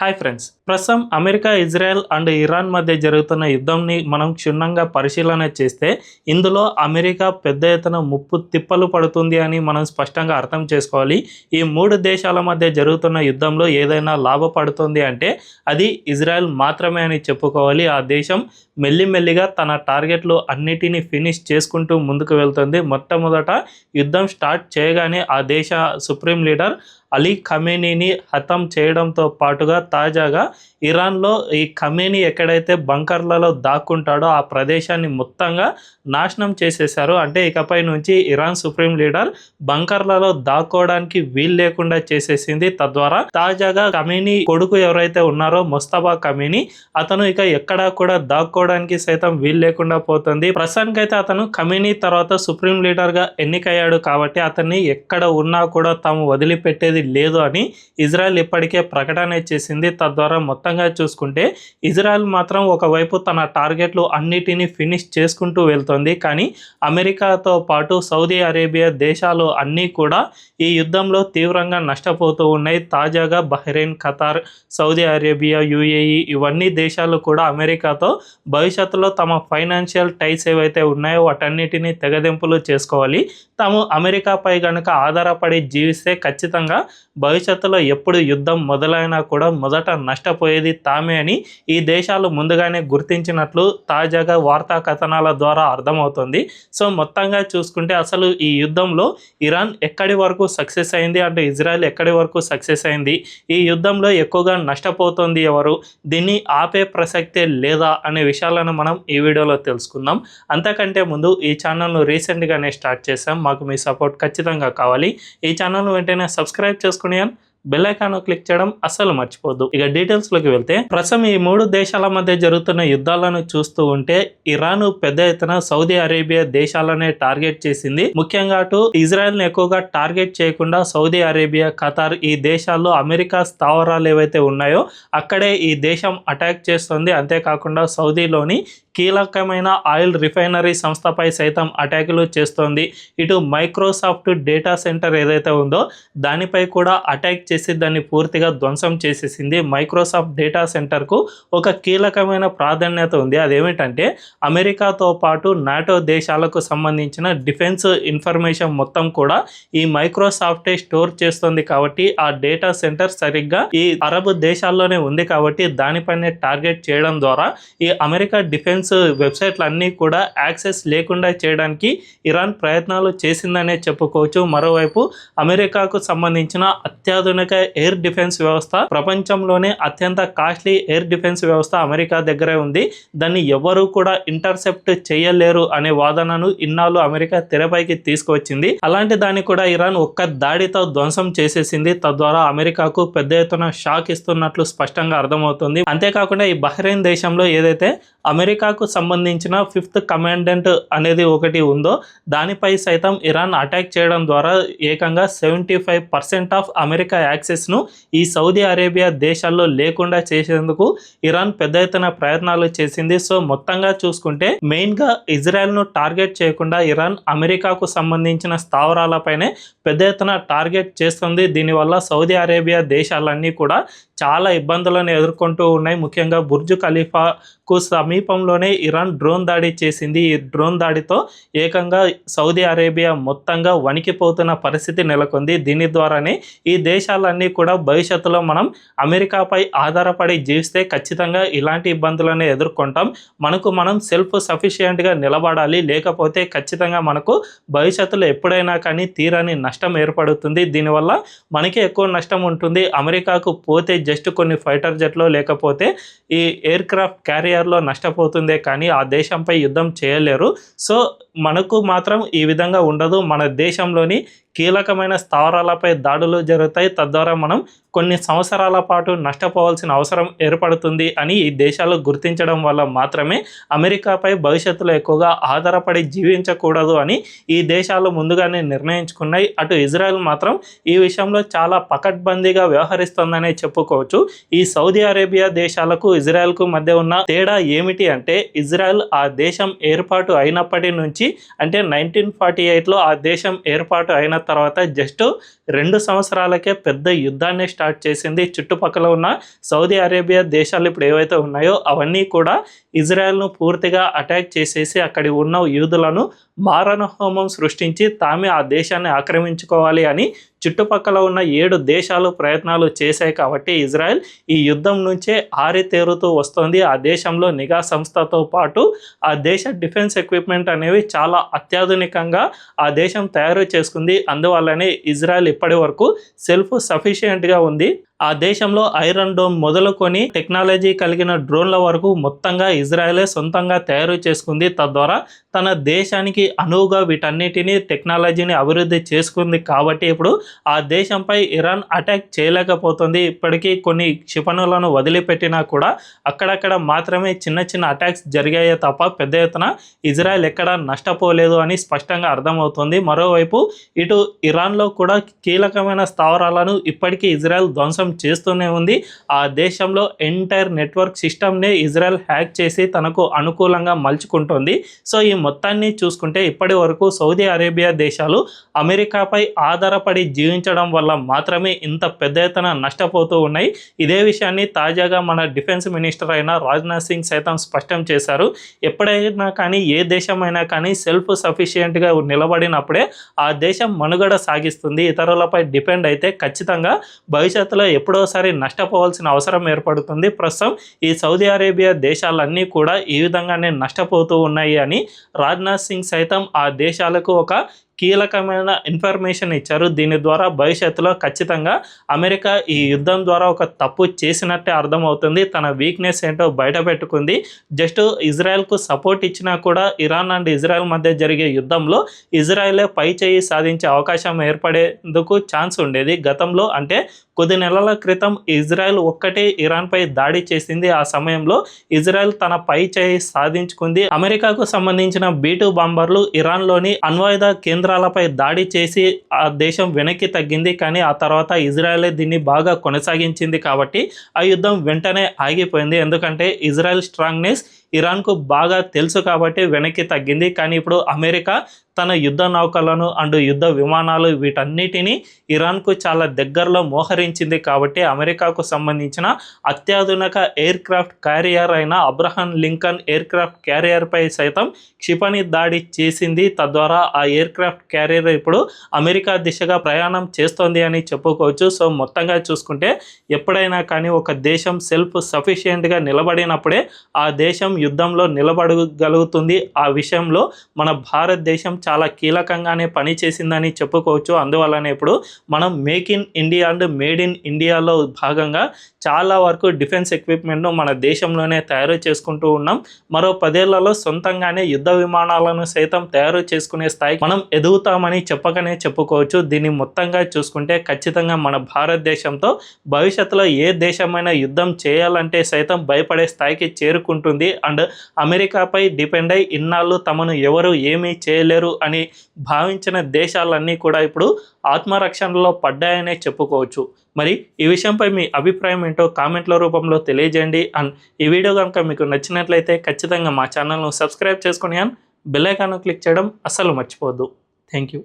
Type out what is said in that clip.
Hi friends, ప్రస్తుతం America, Israel and Iran మధ్య జరుగుతున్న యుద్ధంని మనం క్షుణ్ణంగా పరిశీలన చేస్తే ఇందులో అమెరికా పెద్ద ఎత్తున ముప్పు తిప్పలు పడుతుంది అని మనం స్పష్టంగా అర్థం చేసుకోవాలి. ఈ మూడు దేశాల మధ్య జరుగుతున్న యుద్ధంలో ఏదైనా లాభపడుతుంది అంటే అది ఇజ్రాయెల్ మాత్రమే అని చెప్పుకోవాలి. ఆ దేశం మెల్లిమెల్లిగా తన టార్గెట్లు అన్నిటినీ ఫినిష్ చేసుకుంటూ ముందుకు వెళ్తుంది. మొట్టమొదట యుద్ధం స్టార్ట్ చేయగానే ఆ దేశ సుప్రీం లీడర్ అలీ ఖమేనీని హతం చేయడంతో పాటుగా తాజాగా ఇరాన్లో ఈ ఖమేనీ ఎక్కడైతే బంకర్లలో దాక్కుంటాడో ఆ ప్రదేశాన్ని మొత్తంగా నాశనం చేసేశారు. అంటే ఇకపై నుంచి ఇరాన్ సుప్రీం లీడర్ బంకర్లలో దాక్కోవడానికి వీలు లేకుండా చేసేసింది. తద్వారా తాజాగా ఖమేనీ కొడుకు ఎవరైతే ఉన్నారో ముస్తఫా ఖమేనీ, అతను ఇక ఎక్కడా కూడా దాక్కోవడానికి సైతం వీలు లేకుండా పోతుంది. ప్రస్తుతానికైతే అతను ఖమేనీ తర్వాత సుప్రీం లీడర్ గా ఎన్నికయ్యాడు కాబట్టి అతన్ని ఎక్కడ ఉన్నా కూడా తాము వదిలిపెట్టేది లేదు అని ఇజ్రాయెల్ ఇప్పటికే ప్రకటన చేసింది. తద్వారా మొత్తంగా చూసుకుంటే ఇజ్రాయెల్ మాత్రం ఒకవైపు తన టార్గెట్లు అన్నిటినీ ఫినిష్ చేసుకుంటూ వెళ్తుంది. కానీ అమెరికాతో పాటు సౌదీ అరేబియా దేశాలు అన్నీ కూడా ఈ యుద్ధంలో తీవ్రంగా నష్టపోతూ ఉన్నాయి. తాజాగా Bahrain, Qatar, Saudi Arabia, UAE ఇవన్నీ దేశాలు కూడా అమెరికాతో భవిష్యత్తులో తమ ఫైనాన్షియల్ టైస్ ఏవైతే ఉన్నాయో వాటన్నిటిని తెగదెంపులు చేసుకోవాలి. తాము అమెరికాపై కనుక ఆధారపడి జీవిస్తే ఖచ్చితంగా భవిష్యత్తులో ఎప్పుడు యుద్ధం మొదలైనా కూడా మొదట నష్టపోయేది తామే అని ఈ దేశాలు ముందుగానే గుర్తించినట్లు తాజాగా వార్తా కథనాల ద్వారా అర్థమవుతుంది. సో మొత్తంగా చూసుకుంటే అసలు ఈ యుద్ధంలో ఇరాన్ ఎక్కడి వరకు సక్సెస్ అయింది అంటే ఇజ్రాయెల్ ఎక్కడి వరకు సక్సెస్ అయింది, ఈ యుద్ధంలో ఎక్కువగా నష్టపోతుంది ఎవరు, దీన్ని ఆపే ప్రసక్తే లేదా అనే విషయాలను మనం ఈ వీడియోలో తెలుసుకుందాం. అంతకంటే ముందు ఈ ఛానల్ను రీసెంట్గానే స్టార్ట్ చేసాం, మాకు మీ సపోర్ట్ ఖచ్చితంగా కావాలి. ఈ ఛానల్ వెంటనే సబ్స్క్రైబ్ చేసుకుని బెల్ ఐకాన్ క్లిక్ చేయడం అస్సలు మర్చిపోద్దు. ఇక డీటెయిల్స్ లోకి వెళ్తే ప్రస్తుతం ఈ మూడు దేశాల మధ్య జరుగుతున్న యుద్ధాలను చూస్తూ ఉంటే ఇరాన్ పెద్ద ఎత్తున సౌదీ అరేబియా దేశాలనే టార్గెట్ చేసింది. ముఖ్యంగా అటు ఇజ్రాయెల్ ని ఎక్కువగా టార్గెట్ చేయకుండా సౌదీ అరేబియా, ఖతార్ ఈ దేశాల్లో అమెరికా స్థావరాలు ఏవైతే ఉన్నాయో అక్కడే ఈ దేశం అటాక్ చేస్తుంది. అంతేకాకుండా సౌదీలోని కీలకమైన ఆయిల్ రిఫైనరీ సంస్థపై సైతం అటాకులు చేస్తోంది. ఇటు మైక్రోసాఫ్ట్ డేటా సెంటర్ ఏదైతే ఉందో దానిపై కూడా అటాక్ చేసి దాన్ని పూర్తిగా ధ్వంసం చేసేసింది. మైక్రోసాఫ్ట్ డేటా సెంటర్కు ఒక కీలకమైన ప్రాధాన్యత ఉంది. అదేమిటంటే అమెరికాతో పాటు నాటో దేశాలకు సంబంధించిన డిఫెన్స్ ఇన్ఫర్మేషన్ మొత్తం కూడా ఈ మైక్రోసాఫ్టే స్టోర్ చేస్తుంది. కాబట్టి ఆ డేటా సెంటర్ సరిగ్గా ఈ అరబ్ దేశాల్లోనే ఉంది కాబట్టి దానిపైనే టార్గెట్ చేయడం ద్వారా ఈ అమెరికా డిఫెన్స్ వెబ్సైట్లు అన్నీ కూడా యాక్సెస్ లేకుండా చేయడానికి ఇరాన్ ప్రయత్నాలు చేసిందనే చెప్పుకోవచ్చు. మరోవైపు అమెరికాకు సంబంధించిన అత్యాధునిక ఎయిర్ డిఫెన్స్ వ్యవస్థ, ప్రపంచంలోనే అత్యంత కాస్ట్లీ ఎయిర్ డిఫెన్స్ వ్యవస్థ అమెరికా దగ్గరే ఉంది. దాన్ని ఎవరు కూడా ఇంటర్సెప్ట్ చేయలేరు అనే వాదనను ఇన్నాళ్ళు అమెరికా తెరపైకి తీసుకువచ్చింది. అలాంటి దాన్ని కూడా ఇరాన్ ఒక్క దాడితో ధ్వంసం చేసేసింది. తద్వారా అమెరికాకు పెద్ద ఎత్తున షాక్ ఇస్తున్నట్లు స్పష్టంగా అర్థమవుతుంది. అంతేకాకుండా ఈ బహ్రెయిన్ దేశంలో ఏదైతే అమెరికాకు సంబంధించిన 5th కమాండెంట్ అనేది ఒకటి ఉందో దానిపై సైతం ఇరాన్ అటాక్ చేయడం ద్వారా ఏకంగా 75% ఆఫ్ అమెరికా యాక్సెస్ను ఈ సౌదీ అరేబియా దేశాల్లో లేకుండా చేసేందుకు ఇరాన్ పెద్ద ఎత్తున ప్రయత్నాలు చేసింది. సో మొత్తంగా చూసుకుంటే మెయిన్గా ఇజ్రాయెల్ను టార్గెట్ చేయకుండా ఇరాన్ అమెరికాకు సంబంధించిన స్థావరాలపైనే పెద్ద ఎత్తున టార్గెట్ చేస్తుంది. దీనివల్ల సౌదీ అరేబియా దేశాలన్నీ కూడా చాలా ఇబ్బందులను ఎదుర్కొంటూ ఉన్నాయి. ముఖ్యంగా బుర్జ్ ఖలీఫాకు సమీపంలోనే ఇరాన్ డ్రోన్ దాడి చేసింది. ఈ డ్రోన్ దాడితో ఏకంగా సౌదీ అరేబియా మొత్తంగా వణికిపోతున్న పరిస్థితి నెలకొంది. దీని ద్వారానే ఈ దేశాలన్నీ కూడా భవిష్యత్తులో మనం అమెరికాపై ఆధారపడి జీవిస్తే ఖచ్చితంగా ఇలాంటి ఇబ్బందులను ఎదుర్కొంటాం. మనం సెల్ఫ్ సఫిషియెంట్గా నిలబడాలి, లేకపోతే ఖచ్చితంగా మనకు భవిష్యత్తులో ఎప్పుడైనా కానీ తీరని నష్టం ఏర్పడుతుంది. దీనివల్ల మనకి ఎక్కువ నష్టం ఉంటుంది. అమెరికాకు పోతే జస్ట్ కొన్ని ఫైటర్ జెట్లో లేకపోతే ఈ ఎయిర్ క్రాఫ్ట్ క్యారియర్లో నష్టపోతుందే కానీ ఆ దేశంపై యుద్ధం చేయలేరు. సో మనకు మాత్రం ఈ విధంగా ఉండదు. మన దేశంలోని కీలకమైన స్థావరాలపై దాడులు జరుగుతాయి. తద్వారా మనం కొన్ని సంవత్సరాల పాటు నష్టపోవాల్సిన అవసరం ఏర్పడుతుంది అని ఈ దేశాలు గుర్తించడం వల్ల మాత్రమే అమెరికాపై భవిష్యత్తులో ఎక్కువగా ఆధారపడి జీవించకూడదు అని ఈ దేశాలు ముందుగానే నిర్ణయించుకున్నాయి. అటు ఇజ్రాయెల్ మాత్రం ఈ విషయంలో చాలా పకడ్బందీగా వ్యవహరిస్తోందనే చెప్పుకోవచ్చు. ఈ సౌదీ అరేబియా దేశాలకు ఇజ్రాయెల్కు మధ్య ఉన్న తేడా ఏమిటి అంటే ఇజ్రాయెల్ ఆ దేశం ఏర్పాటు అయినప్పటి నుంచి అంటే 1948లో ఆ దేశం ఏర్పాటు అయిన తర్వాత జస్ట్ 2 సంవత్సరాలకే పెద్ద యుద్ధాన్ని స్టార్ట్ చేసింది. చుట్టుపక్కల ఉన్న సౌదీ అరేబియా దేశాలు ఇప్పుడు ఏవైతే ఉన్నాయో అవన్నీ కూడా ఇజ్రాయెల్ను పూర్తిగా అటాక్ చేసేసి అక్కడి ఉన్న యూదులను మారణ హోమం సృష్టించి తామే ఆ దేశాన్ని ఆక్రమించుకోవాలి అని చుట్టుపక్కల ఉన్న 7 దేశాలు ప్రయత్నాలు చేశాయి. కాబట్టి ఇజ్రాయెల్ ఈ యుద్ధం నుంచే ఆరితేరుతూ వస్తుంది. ఆ దేశంలో నిఘా సంస్థతో పాటు ఆ దేశ డిఫెన్స్ ఎక్విప్మెంట్ అనేవి చాలా అత్యాధునికంగా ఆ దేశం తయారు చేసుకుంది. అందువల్లనే ఇజ్రాయెల్ ఇప్పటి వరకు సెల్ఫ్ సఫిషియెంట్గా ఉంది. ఆ దేశంలో ఐరన్ డోమ్ మొదలుకొని టెక్నాలజీ కలిగిన డ్రోన్ల వరకు మొత్తంగా ఇజ్రాయెలే సొంతంగా తయారు చేసుకుంది. తద్వారా తన దేశానికి అనువుగా వీటన్నిటినీ టెక్నాలజీని అభివృద్ధి చేసుకుంది. కాబట్టి ఇప్పుడు ఆ దేశంపై ఇరాన్ అటాక్ చేయలేకపోతుంది. ఇప్పటికీ కొన్ని క్షిపణులను వదిలిపెట్టినా కూడా అక్కడక్కడ మాత్రమే చిన్న చిన్న అటాక్స్ జరిగాయే తప్ప పెద్ద ఎత్తున ఇజ్రాయెల్ ఎక్కడా నష్టపోలేదు అని స్పష్టంగా అర్థమవుతుంది. మరోవైపు ఇటు ఇరాన్లో కూడా కీలకమైన స్థావరాలను ఇప్పటికీ ఇజ్రాయెల్ ధ్వంసం చేస్తూనే ఉంది. ఆ దేశంలో ఎంటైర్ నెట్వర్క్ సిస్టమ్నే ఇజ్రాయెల్ హ్యాక్ చేసి తనకు అనుకూలంగా మలుచుకుంటోంది. సో ఈ మొత్తాన్ని చూసుకుంటే ఇప్పటి వరకు సౌదీ అరేబియా దేశాలు అమెరికాపై ఆధారపడి జీవించడం వల్ల మాత్రమే ఇంత పెద్ద ఎత్తున నష్టపోతూ ఉన్నాయి. ఇదే విషయాన్ని తాజాగా మన డిఫెన్స్ మినిస్టర్ అయిన రాజ్నాథ్ సింగ్ సైతం స్పష్టం చేశారు. ఎప్పుడైనా కానీ ఏ దేశమైనా కానీ సెల్ఫ్ సఫిషియెంట్గా నిలబడినప్పుడే ఆ దేశం మనుగడ సాగిస్తుంది. ఇతరులపై డిపెండ్ అయితే ఖచ్చితంగా భవిష్యత్తులో ఎప్పుడోసారి నష్టపోవాల్సిన అవసరం ఏర్పడుతుంది. ప్రస్తుతం ఈ సౌదీ అరేబియా దేశాలన్నీ కూడా ఈ విధంగానే నష్టపోతూ ఉన్నాయి అని రాజ్నాథ్ సింగ్ సైతం ఆ దేశాలకు ఒక కీలకమైన ఇన్ఫర్మేషన్ ఇచ్చారు. దీని ద్వారా భవిష్యత్తులో ఖచ్చితంగా అమెరికా ఈ యుద్ధం ద్వారా ఒక తప్పు చేసినట్టే అర్థమవుతుంది. తన వీక్నెస్ ఏంటో బయట పెట్టుకుంది. జస్ట్ ఇజ్రాయెల్కు సపోర్ట్ ఇచ్చినా కూడా ఇరాన్ అండ్ ఇజ్రాయెల్ మధ్య జరిగే యుద్ధంలో ఇజ్రాయెలే పై చేయి సాధించే అవకాశం ఏర్పడేందుకు ఛాన్స్ ఉండేది. గతంలో అంటే కొద్ది నెలల క్రితం ఇజ్రాయెల్ ఒక్కటే ఇరాన్పై దాడి చేసింది. ఆ సమయంలో ఇజ్రాయెల్ తన పై చేయి సాధించుకుంది. అమెరికాకు సంబంధించిన B-2 బాంబర్లు ఇరాన్లోని అణ్వాయుధ కేంద్రాలపై దాడి చేసి ఆ దేశం వెనక్కి తగ్గింది. కానీ ఆ తర్వాత ఇజ్రాయెలే దీన్ని బాగా కొనసాగించింది. కాబట్టి ఆ యుద్ధం వెంటనే ఆగిపోయింది. ఎందుకంటే ఇజ్రాయెల్ స్ట్రాంగ్నెస్ ఇరాన్కు బాగా తెలుసు కాబట్టి వెనక్కి తగ్గింది. కానీ ఇప్పుడు అమెరికా తన యుద్ధ నౌకలను అండ్ యుద్ధ విమానాలు వీటన్నిటినీ ఇరాన్కు చాలా దగ్గరలో మోహరించింది. కాబట్టి అమెరికాకు సంబంధించిన అత్యాధునిక ఎయిర్ క్రాఫ్ట్ క్యారియర్ అయిన అబ్రహం లింకన్ ఎయిర్ క్రాఫ్ట్ క్యారియర్పై సైతం క్షిపణి దాడి చేసింది. తద్వారా ఆ ఎయిర్ క్రాఫ్ట్ క్యారియర్ ఇప్పుడు అమెరికా దిశగా ప్రయాణం చేస్తోంది అని చెప్పుకోవచ్చు. సో మొత్తంగా చూసుకుంటే ఎప్పుడైనా కానీ ఒక దేశం సెల్ఫ్ సఫిషియెంట్గా నిలబడినప్పుడే ఆ దేశం యుద్ధంలో నిలబడగలుగుతుంది. ఆ విషయంలో మన భారతదేశం చాలా కీలకంగానే పనిచేసిందని చెప్పుకోవచ్చు. అందువల్లనే ఇప్పుడు మనం make in India and made in ఇండియాలో భాగంగా చాలా వరకు డిఫెన్స్ ఎక్విప్మెంట్ను మన దేశంలోనే తయారు చేసుకుంటూ ఉన్నాం. మరో 10 ఏళ్లలో సొంతంగానే యుద్ధ విమానాలను సైతం తయారు చేసుకునే స్థాయికి మనం ఎదుగుతామని చెప్పకనే చెప్పుకోవచ్చు. దీన్ని మొత్తంగా చూసుకుంటే ఖచ్చితంగా మన భారతదేశంతో భవిష్యత్తులో ఏ దేశమైనా యుద్ధం చేయాలంటే సైతం భయపడే స్థాయికి చేరుకుంటుంది. అండ్ అమెరికాపై డిపెండ్ అయి ఇన్నాళ్ళు తమను ఎవరు ఏమీ చేయలేరు అని భావించిన దేశాలన్నీ కూడా ఇప్పుడు ఆత్మరక్షణలో పడ్డాయనే చెప్పుకోవచ్చు. మరి ఈ విషయంపై మీ అభిప్రాయం ఏంటో కామెంట్ల రూపంలో తెలియజేయండి. అండ్ ఈ వీడియో కనుక మీకు నచ్చినట్లయితే ఖచ్చితంగా మా ఛానల్ను సబ్స్క్రైబ్ చేసుకుని అండ్ బెల్ ఐకాన్ను క్లిక్ చేయడం అస్సలు మర్చిపోవద్దు. Thank you.